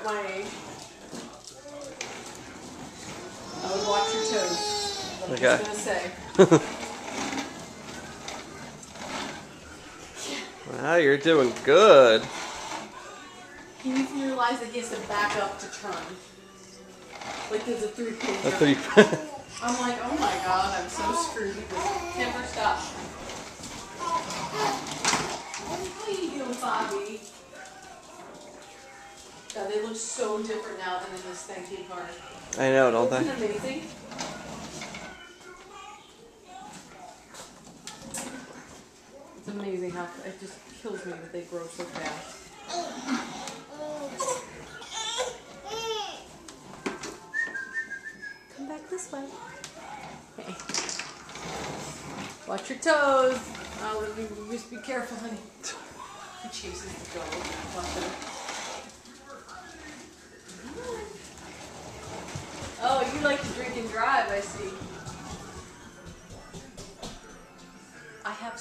my age. I would watch your toes. I'm just gonna say. Wow, you're doing good. He needs to realize that he has to back up to turn. Like there's a 3-point jump. I'm like, oh my god, I'm so screwed. He just never stop. How you doing, Bobby? God, they look so different now than in this thank you card. I know, don't they? Isn't it amazing? It's amazing how it just kills me that they grow so fast. Come back this way. Hey. Watch your toes. Oh, just be careful, honey. He chases the dog. Watch it. Oh, you like to drink and drive, I see. I have